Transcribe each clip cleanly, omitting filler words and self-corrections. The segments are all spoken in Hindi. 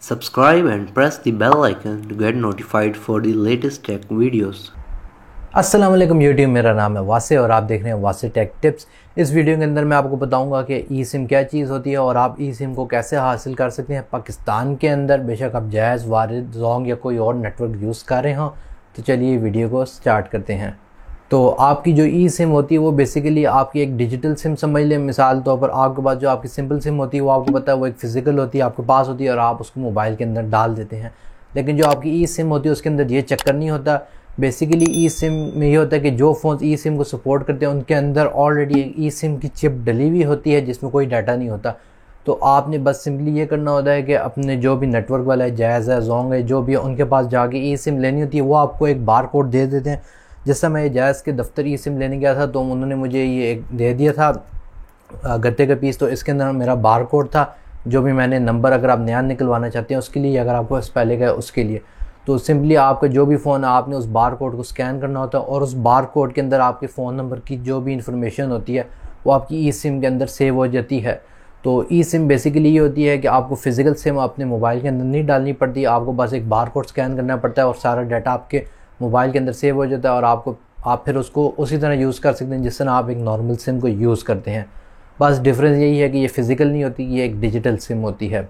Subscribe and press the bell icon to get notified for the latest tech videos. अस्सलाम वालेकुम यूट्यूब, मेरा नाम है वासे और आप देख रहे हैं वासे टेक टिप्स। इस वीडियो के अंदर मैं आपको बताऊंगा कि ई सिम क्या चीज़ होती है और आप ई सिम को कैसे हासिल कर सकते हैं पाकिस्तान के अंदर। बेशक आप जायज़, वारिद, जोंग या कोई और नेटवर्क यूज़ कर रहे हों। तो चलिए वीडियो को स्टार्ट करते हैं। तो आपकी जो ई सिम होती है वो बेसिकली आपकी एक डिजिटल सिम समझ लें। मिसाल तौर पर आपके पास जो आपकी सिंपल सिम होती है वो आपको पता है वो एक फ़िज़िकल होती है, आपके पास होती है और आप उसको मोबाइल के अंदर डाल देते हैं। लेकिन जो आपकी ई सिम होती है उसके अंदर ये चक्कर नहीं होता। बेसिकली ई सिम में ये होता है कि जो फ़ोन ई सिम को सपोर्ट करते हैं उनके अंदर ऑलरेडी एक ई सिम की चिप डली हुई होती है जिसमें कोई डाटा नहीं होता। तो आपने बस सिंपली ये करना होता है कि अपने जो भी नेटवर्क वाला है, जायज़ है, जोंग है, जो भी है, उनके पास जाके ई सिम लेनी होती है। वो आपको एक बार कोड दे देते हैं। जिस समय जायज़ के दफ्तर ई सिम लेने गया था तो उन्होंने मुझे ये एक दे दिया था गत्ते का पीस। तो इसके अंदर मेरा बार कोड था, जो भी मैंने नंबर अगर आप नया निकलवाना चाहते हैं उसके लिए, अगर आपको पहले का है उसके लिए, तो सिंपली आपका जो भी फ़ोन है आपने उस बार कोड को स्कैन करना होता है और उस बार कोड के अंदर आपके फ़ोन नंबर की जो भी इंफॉर्मेशन होती है वो आपकी ई सिम के अंदर सेव हो जाती है। तो ई सिम बेसिकली ये होती है कि आपको फ़िज़िकल सिम अपने मोबाइल के अंदर नहीं डालनी पड़ती, आपको बस एक बार कोड स्कैन करना पड़ता है और सारा डाटा आपके मोबाइल के अंदर सेव हो जाता है और आप फिर उसको उसी तरह यूज़ कर सकते हैं जिस तरह आप एक नॉर्मल सिम को यूज़ करते हैं। बस डिफरेंस यही है कि ये फ़िज़िकल नहीं होती, ये एक डिजिटल सिम होती है।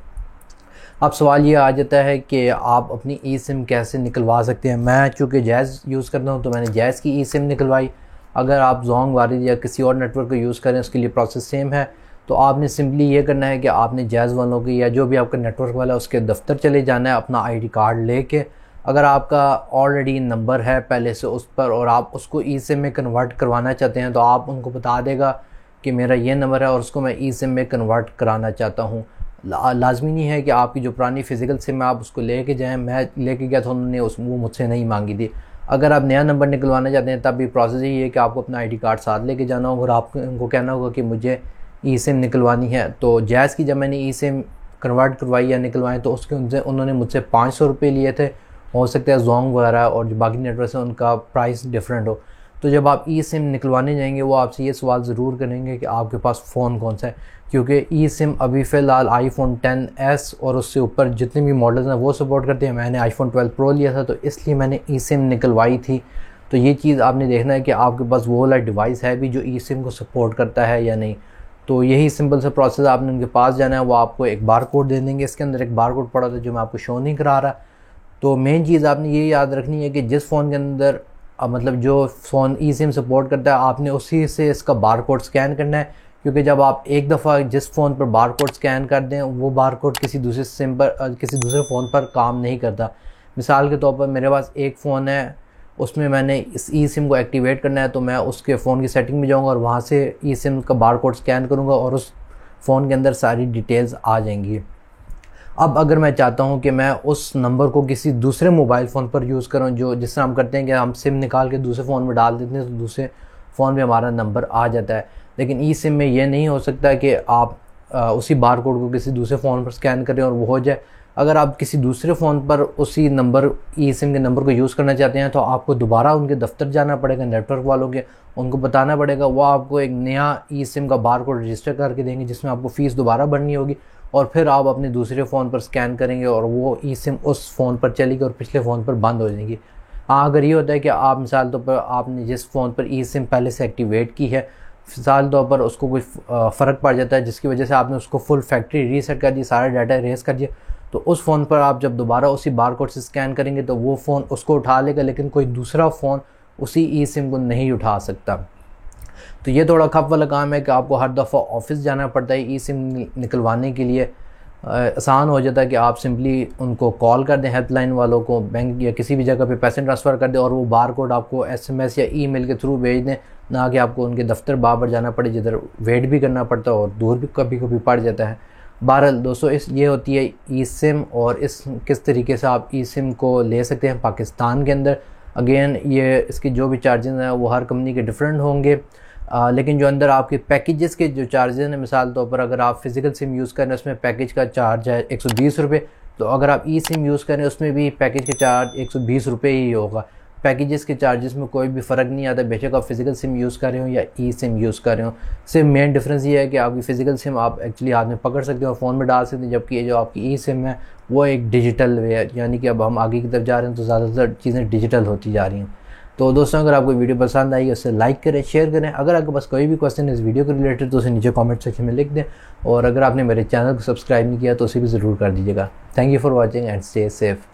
अब सवाल ये आ जाता है कि आप अपनी ई सिम कैसे निकलवा सकते हैं। मैं चूँकि जायज़ यूज़ करता हूँ तो मैंने जायज़ की ई सिम निकलवाई। अगर आप जोंग, वारिद या किसी और नेटवर्क को यूज़ करें उसके लिए प्रोसेस सेम है। तो आपने सिंपली ये करना है कि आपने जायज़ वालों की या जो भी आपका नेटवर्क वाला है उसके दफ्तर चले जाना है अपना ID कार्ड लेके। अगर आपका ऑलरेडी नंबर है पहले से उस पर और आप उसको ई सिम में कन्वर्ट करवाना चाहते हैं तो आप उनको बता देगा कि मेरा ये नंबर है और उसको मैं ई सिम में कन्वर्ट कराना चाहता हूँ। लाजमी नहीं है कि आपकी जो पुरानी फ़िज़िकल सिम है आप उसको लेके जाएं। मैं लेके गया था, उन्होंने वो मुझसे नहीं मांगी थी। अगर आप नया नंबर निकलवाना चाहते हैं तब भी प्रोसेस यही है कि आपको अपना ID कार्ड साथ लेके जाना होगा और आपको उनको कहना होगा कि मुझे ई सिम निकलवानी है। तो जायज़ की जब मैंने ई सिम कन्वर्ट करवाई या निकलवाई तो उसके उन्होंने मुझसे 500 रुपये लिए थे। हो सकता है जोंग वगैरह और जो बाकी नेटवर्क हैं उनका प्राइस डिफरेंट हो। तो जब आप ई सिम निकलवाने जाएंगे वो आपसे ये सवाल ज़रूर करेंगे कि आपके पास फ़ोन कौन सा है, क्योंकि ई सिम अभी फ़िलहाल iPhone XS और उससे ऊपर जितने भी मॉडल्स हैं वो सपोर्ट करते हैं। मैंने iPhone 12 Pro लिया था तो इसलिए मैंने ई सिम निकलवाई थी। तो ये चीज़ आपने देखना है कि आपके पास वो वाला डिवाइस है भी जो ई सिम को सपोर्ट करता है या नहीं। तो यही सिंपल सा प्रोसेस, आपने उनके पास जाना है, वो आपको एक बार कोड दे देंगे। इसके अंदर एक बार कोड पड़ा था जो मैं आपको शो नहीं करा रहा। तो मेन चीज़ आपने ये याद रखनी है कि जिस फ़ोन के अंदर मतलब जो फ़ोन ई सिम सपोर्ट करता है आपने उसी से इसका बार कोड स्कैन करना है, क्योंकि जब आप एक दफ़ा जिस फ़ोन पर बार कोड स्कैन कर दें वो बार कोड किसी दूसरे सिम पर किसी दूसरे फ़ोन पर काम नहीं करता। मिसाल के तौर पर मेरे पास एक फ़ोन है, उसमें मैंने इस ई सिम को एक्टिवेट करना है तो मैं उसके फ़ोन की सेटिंग में जाऊँगा और वहाँ से ई सिम का बार कोड स्कैन करूँगा और उस फ़ोन के अंदर सारी डिटेल्स आ जाएंगी। अब अगर मैं चाहता हूं कि मैं उस नंबर को किसी दूसरे मोबाइल फ़ोन पर यूज़ करूं, जो जिस तरह हम करते हैं कि हम सिम निकाल के दूसरे फ़ोन में डाल देते हैं तो दूसरे फ़ोन में हमारा नंबर आ जाता है। लेकिन ई सिम में ये नहीं हो सकता कि आप उसी बार कोड को किसी दूसरे फ़ोन पर स्कैन करें और वो हो जाए। अगर आप किसी दूसरे फ़ोन पर उसी नंबर ई सिम के नंबर को यूज़ करना चाहते हैं तो आपको दोबारा उनके दफ्तर जाना पड़ेगा, नेटवर्क वालों के, उनको बताना पड़ेगा। वो आपको एक नया ई सिम का बार कोड रजिस्टर करके देंगे जिसमें आपको फ़ीस दोबारा भरनी होगी और फिर आप अपने दूसरे फ़ोन पर स्कैन करेंगे और वो ई सिम उस फ़ोन पर चलेगी और पिछले फ़ोन पर बंद हो जाएगी। हाँ, अगर ये होता है कि आप मिसाल तौर पर आपने जिस फ़ोन पर ई सिम पहले से एक्टिवेट की है, मिसाल तौर पर उसको कोई फ़र्क पड़ जाता है जिसकी वजह से आपने उसको फुल फैक्ट्री रीसेट कर दी, सारा डाटा इरेज कर दिया, तो उस फ़ोन पर आप जब दोबारा उसी बार कोड से स्कैन करेंगे तो वो फ़ोन उसको उठा लेगा, लेकिन कोई दूसरा फ़ोन उसी ई सिम को नहीं उठा सकता। तो ये थोड़ा खप वाला काम है कि आपको हर दफ़ा ऑफिस जाना पड़ता है ई सिम निकलवाने के लिए। आसान हो जाता है कि आप सिंपली उनको कॉल कर दें, हेल्पलाइन वालों को, बैंक या किसी भी जगह पे पैसे ट्रांसफ़र कर दें और वो बार कोड आपको SMS या ईमेल के थ्रू भेज दें, ना कि आपको उनके दफ्तर बार जाना पड़े जिधर वेट भी करना पड़ता है और दूर भी कभी कभी पड़ जाता है। बहरहाल दोस्तों, ये होती है ई सिम और किस तरीके से आप ई सिम को ले सकते हैं पाकिस्तान के अंदर। अगेन ये इसके जो भी चार्जेस हैं वो हर कंपनी के डिफरेंट होंगे, लेकिन जो अंदर आपके पैकेजेस के जो चार्जेस हैं, मिसाल तौर पर अगर आप फ़िज़िकल सिम यूज़ करें उसमें पैकेज का चार्ज है 120 रुपये, तो अगर आप ई सिम यूज़ करें उसमें भी पैकेज का चार्ज 120 रुपये ही होगा। पैकेजेस के चार्जेस में कोई भी फ़र्क नहीं आता, बेशक आप फिज़िकल सिम यूज़ कर रहे हो या ई सिम यूज़ कर रहे हो। सिर्फ मेन डिफरेंस ये है कि आपकी फ़िज़िकल सिम आप एक्चुअली हाथ में पकड़ सकते हो और फ़ोन में डाल सकते हैं, जबकि ये जो आपकी ई सिम है वो एक डिजिटल वे है, यानी कि अब हम आगे की तरफ जा रहे हैं तो ज़्यादातर चीज़ें डिजिटल होती जा रही हैं। तो दोस्तों अगर आपको वीडियो पसंद आई उसे लाइक करें, शेयर करें। अगर आपके पास कोई भी क्वेश्चन है इस वीडियो के रिलेटेड तो उसे नीचे कमेंट सेक्शन में लिख दें, और अगर आपने मेरे चैनल को सब्सक्राइब नहीं किया तो उसे भी ज़रूर कर दीजिएगा। Thank you for watching and stay safe.